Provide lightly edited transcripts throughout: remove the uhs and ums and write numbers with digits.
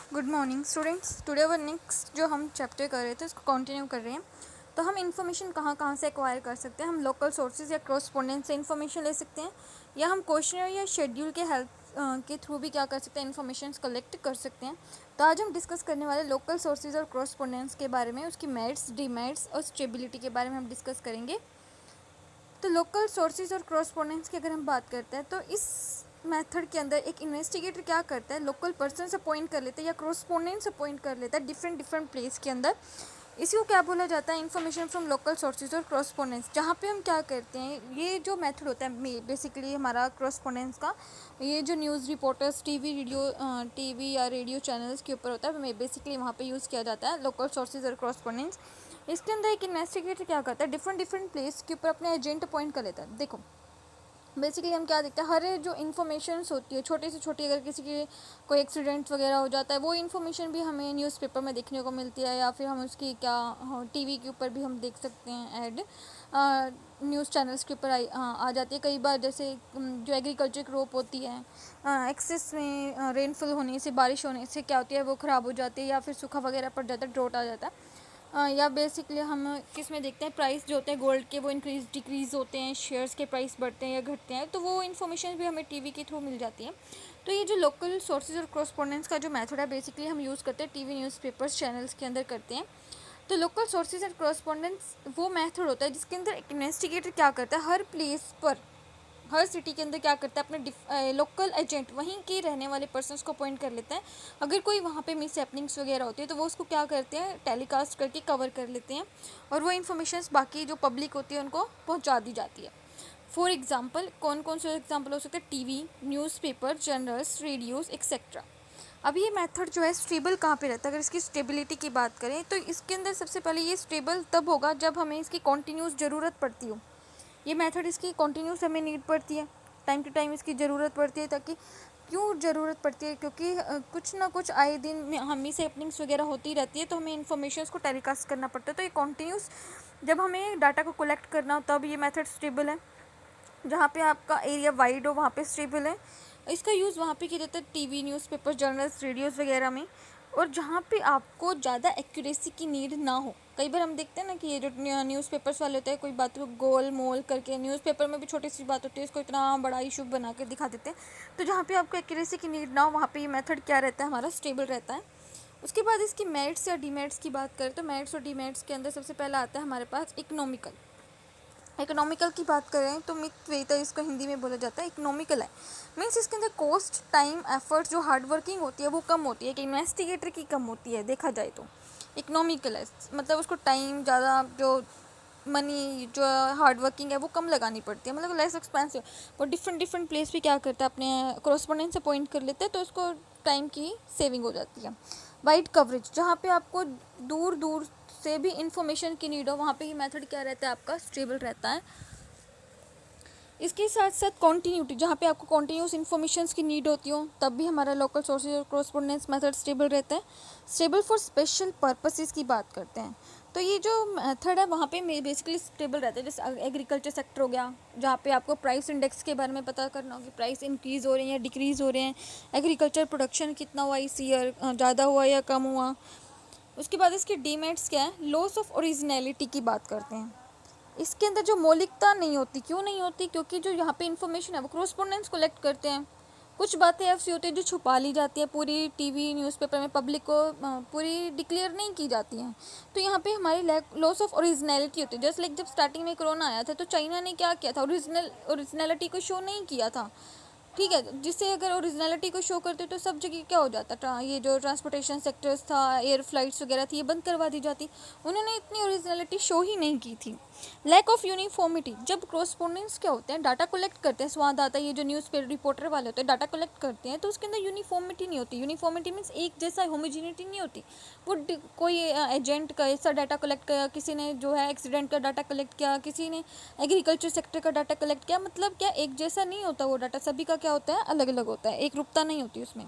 Good morning students. Today वर next जो हम chapter कर रहे थे उसको कंटिन्यू कर रहे हैं। तो हम इन्फॉर्मेशन कहाँ कहाँ से एक्वायर कर सकते हैं। हम लोकल सोर्सेज या क्रॉसपोंडेंट से इन्फॉर्मेशन ले सकते हैं, या हम क्वेश्चनर या शेड्यूल के हेल्प के थ्रू भी क्या कर सकते हैं, इन्फॉर्मेशन कलेक्ट कर सकते हैं। तो आज हम डिस्कस करने वाले लोकल सोर्सेज और क्रॉसपोंडेंट्स के बारे में, उसकी मेरिट्स, डिमेरिट्स और स्टेबिलिटी के बारे में हम डिस्कस करेंगे। तो लोकल सोर्सेज और क्रॉसपोंडेंट्स की अगर हम बात करते हैं तो इस मेथड के अंदर एक इन्वेस्टिगेटर क्या करता है, लोकल पर्सन से अपॉइंट कर लेता है या कॉरेस्पोंडेंट अपॉइंट कर लेता है डिफरेंट प्लेस के अंदर। इसी को क्या बोला जाता है, इन्फॉर्मेशन फ्रॉम लोकल सोर्सेज और कॉरेस्पोंडेंट्स। जहाँ पे हम क्या करते हैं, ये जो मेथड होता है बेसिकली हमारा कॉरेस्पोंडेंट्स का, ये जो न्यूज़ रिपोर्टर्स टीवी या रेडियो चैनल्स के ऊपर होता है, बेसिकली वहाँ पे यूज़ किया जाता है लोकल सोर्सेज और कॉरेस्पोंडेंट्स। इसके अंदर एक इन्वेस्टिगेटर क्या करता है, डिफरेंट प्लेस के ऊपर अपने एजेंट अपॉइंट कर लेता है। देखो बेसिकली हम क्या देखते हैं, हर जो इन्फॉर्मेशंस होती है छोटी से छोटी, अगर किसी के कोई एक्सीडेंट वगैरह हो जाता है, वो इन्फॉर्मेशन भी हमें न्यूज़पेपर में देखने को मिलती है, या फिर हम उसकी टीवी के ऊपर भी हम देख सकते हैं ऐड, न्यूज़ चैनल्स के ऊपर आ जाती है कई बार। जैसे जो एग्रीकल्चर क्रॉप होती है, एक्सेस में रेनफॉल होने से, बारिश होने से क्या होती है, वो ख़राब हो जाती है, या फिर सूखा वगैरह पड़ जाता है, ड्रॉट आ जाता है। या बेसिकली हम किस में देखते हैं, प्राइस जो होते हैं गोल्ड के, वो इंक्रीज़ डिक्रीज़ होते हैं, शेयर्स के प्राइस बढ़ते हैं या घटते हैं, तो वो इन्फॉर्मेशन भी हमें टीवी के थ्रू मिल जाती है। तो ये जो लोकल सोर्सेज और कॉरेस्पोंडेंट्स का जो मेथड है, बेसिकली हम यूज़ करते हैं टीवी न्यूज़पेपर्स चैनल्स के अंदर करते हैं। तो लोकल सोर्सेज एंड कॉरेस्पोंडेंट्स वो मेथड होता है जिसके अंदर एक इन्वेस्टिगेटर क्या करता है, हर प्लेस पर, हर सिटी के अंदर क्या करता है, अपने लोकल एजेंट वहीं के रहने वाले पर्सन्स को अपॉइंट कर लेता है। अगर कोई वहाँ पे मिस हैपनिंग्स वगैरह होती है तो वो उसको क्या करते हैं, टेलीकास्ट करके कवर कर लेते हैं, और वो इन्फॉर्मेशंस बाकी जो पब्लिक होती है उनको पहुँचा दी जाती है। फॉर एग्जाम्पल, कौन कौन से एग्जाम्पल हो सकते हैं, TV, newspaper, journals, radios etcetera. अब ये मेथड जो है स्टेबल कहाँ पे रहता है, अगर इसकी स्टेबिलिटी की बात करें तो इसके अंदर सबसे पहले ये स्टेबल तब होगा जब हमें इसकी कॉन्टीन्यूस ज़रूरत पड़ती हो। ये मेथड इसकी कॉन्टीन्यूस हमें नीड पड़ती है, टाइम टू टाइम इसकी ज़रूरत पड़ती है। ताकि क्यों ज़रूरत पड़ती है, क्योंकि कुछ ना कुछ आए दिन हम से हैपनिंग्स वगैरह होती रहती है, तो हमें इन्फॉर्मेशन को टेलीकास्ट करना पड़ता है। तो ये कॉन्टीन्यूस जब हमें डाटा को कलेक्ट करना हो तब ये मेथड स्टेबल है। जहाँ पे आपका एरिया वाइड हो वहाँ पे स्टेबल है। इसका यूज़ वहाँ पे किया जाता है टीवी, न्यूज़पेपर, जर्नल्स, रेडियोज़ वगैरह में। और जहाँ पे आपको ज़्यादा एक्यूरेसी की नीड ना हो, कई बार हम देखते हैं ना कि ये जो न्यूज़पेपर्स वाले होते हैं, कोई बात को गोल मोल करके, न्यूज़पेपर में भी छोटी सी बात होती है उसको इतना बड़ा इशू बना के दिखा देते हैं। तो जहाँ पे आपको एक्यूरेसी की नीड ना हो वहाँ पे ये मेथड क्या रहता है, हमारा स्टेबल रहता है। उसके बाद इसकी मेरिट्स या डीमेरिट्स की बात करें तो मेरिट्स और डीमेरिट्स के अंदर सबसे पहला आता है हमारे पास इकोनॉमिकल। इकोनॉमिकल की बात करें तो मित वेता इसको हिंदी में बोला जाता है, इकोनॉमिकल है। मीन्स इसके अंदर कॉस्ट, टाइम, एफर्ट जो हार्ड वर्किंग होती है वो कम होती है, कि इन्वेस्टिगेटर की कम होती है देखा जाए तो। इकोनॉमिकल है मतलब उसको टाइम ज़्यादा, जो मनी जो हार्ड वर्किंग है वो कम लगानी पड़ती है, मतलब लेस एक्सपेंसिव। वो डिफरेंट प्लेस भी क्या करता है, अपने कॉरेस्पोंडेंट से पॉइंट कर लेते हैं, तो उसको टाइम की सेविंग हो जाती है। वाइड कवरेज, जहाँ पे आपको दूर दूर से भी इंफॉर्मेशन की नीड हो वहाँ पे ये मेथड क्या रहता है, आपका स्टेबल रहता है। इसके साथ साथ कॉन्टीन्यूटी, जहाँ पे आपको कॉन्टीन्यूस इन्फॉर्मेशन की नीड होती हो तब भी हमारा लोकल सोर्सेज और कॉरेस्पोंडेंस मेथड स्टेबल रहता है। स्टेबल फॉर स्पेशल पर्पसेस की बात करते हैं तो ये जो मेथड है वहाँ पे बेसिकली स्टेबल रहता है। जैसे एग्रीकल्चर सेक्टर हो गया, जहाँ पे आपको प्राइस इंडेक्स के बारे में पता करना हो कि प्राइस इंक्रीज़ हो रहे हैं या डिक्रीज़ हो रहे हैं, एग्रीकल्चर प्रोडक्शन कितना हुआ इस ईयर, ज़्यादा हुआ या कम हुआ। उसके बाद इसके डीमेरिट्स क्या है, लॉस ऑफ ओरिजिनलिटी की बात करते हैं। इसके अंदर जो मौलिकता नहीं होती, क्यों नहीं होती, क्योंकि जो यहाँ पे इन्फॉर्मेशन है वो कॉरेस्पोंडेंस कलेक्ट करते हैं। कुछ बातें ऐसी होती है जो छुपा ली जाती है, पूरी टीवी न्यूज़पेपर में पब्लिक को पूरी डिक्लेयर नहीं की जाती हैं। तो यहाँ पे हमारी लॉस ऑफ ओरिजिनलिटी होती है। जस्ट लाइक जब स्टार्टिंग में कोरोना आया था तो चाइना ने क्या किया था, ओरिजिनलिटी को शो नहीं किया था, ठीक है। जिससे अगर ओरिजिनलिटी को शो करते तो सब जगह क्या हो जाता, ये जो ट्रांसपोर्टेशन सेक्टर्स था, एयर फ्लाइट्स वगैरह थी, ये बंद करवा दी जाती। उन्होंने इतनी ओरिजिनलिटी शो ही नहीं की थी। लैक ऑफ यूनिफॉर्मिटी, जब कॉरेस्पोंडेंट्स क्या होते हैं, डाटा कलेक्ट करते हैं, स्वाद आता है, ये जो न्यूज़ पेपर रिपोर्टर वाले होते हैं डाटा कलेक्ट करते हैं, तो उसके अंदर यूनिफॉर्मिटी नहीं होती। यूनिफॉर्मिटी मीन्स एक जैसा होमोजिनिटी नहीं होती। वो कोई एजेंट का ऐसा डाटा कलेक्ट किया, किसी ने जो है एक्सीडेंट का डाटा कलेक्ट किया, किसी ने एग्रीकल्चर सेक्टर का डाटा कलेक्ट किया, मतलब क्या एक जैसा नहीं होता वो डाटा, सभी का क्या होता है, अलग अलग होता है, एक रूपता नहीं होती उसमें।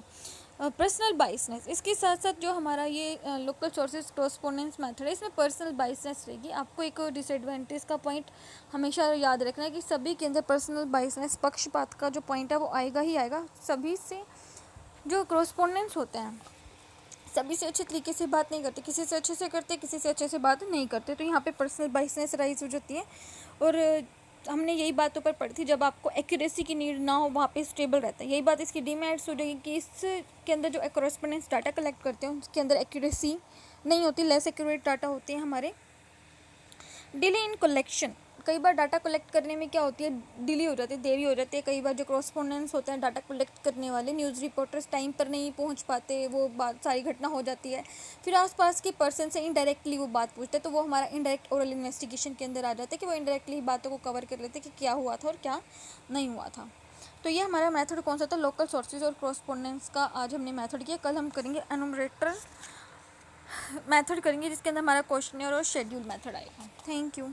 पर्सनल बाइसनेस, इसके साथ साथ जो हमारा ये लोकल सोर्सेज कॉरेस्पोंडेंस मेथड है, इसमें पर्सनल बाइसनेस रहेगी। आपको एक डिसएडवांटेज का पॉइंट हमेशा याद रखना है कि सभी के अंदर पर्सनल बाइसनेस, पक्षपात का जो पॉइंट है वो आएगा ही आएगा। सभी से जो कॉरेस्पोंडेंस होते हैं सभी से अच्छे तरीके से बात नहीं करते, किसी से अच्छे से करते, किसी से अच्छे से बात नहीं करते, तो यहाँ पे पर्सनल बाइसनेस राइज हो जाती है। और हमने यही बातों पर पढ़ी थी, जब आपको एक्यूरेसी की नीड ना हो वहाँ पे स्टेबल रहता है। यही बात इसकी डीमेरिट्स हो जाएगी कि इसके अंदर जो कॉरेस्पोंडेंस डाटा कलेक्ट करते हैं उसके अंदर एक्यूरेसी नहीं होती, लेस एक्यूरेट डाटा होते हैं हमारे। डिले इन कलेक्शन, कई बार डाटा कलेक्ट करने में क्या होती है, डिले हो जाती है, देरी हो जाती है। कई बार जो कॉरेस्पोंडेंस होते हैं डाटा कलेक्ट करने वाले, न्यूज़ रिपोर्टर्स टाइम पर नहीं पहुंच पाते, वो बात सारी घटना हो जाती है। फिर आसपास के पर्सन से इनडायरेक्टली वो बात पूछते हैं, तो वो हमारा इनडायरेक्ट ओरल इन्वेस्टिगेशन के अंदर आ जाता है कि वो इनडायरेक्टली बातों को कवर कर लेते हैं कि क्या हुआ था और क्या नहीं हुआ था। तो ये हमारा मेथड कौन सा था, लोकल सोर्सेज और कॉरेस्पोंडेंस का आज हमने मेथड किया। कल हम करेंगे एनुमरेटर मेथड करेंगे, जिसके अंदर हमारा क्वेश्चनर और शेड्यूल मेथड आएगा। Thank you.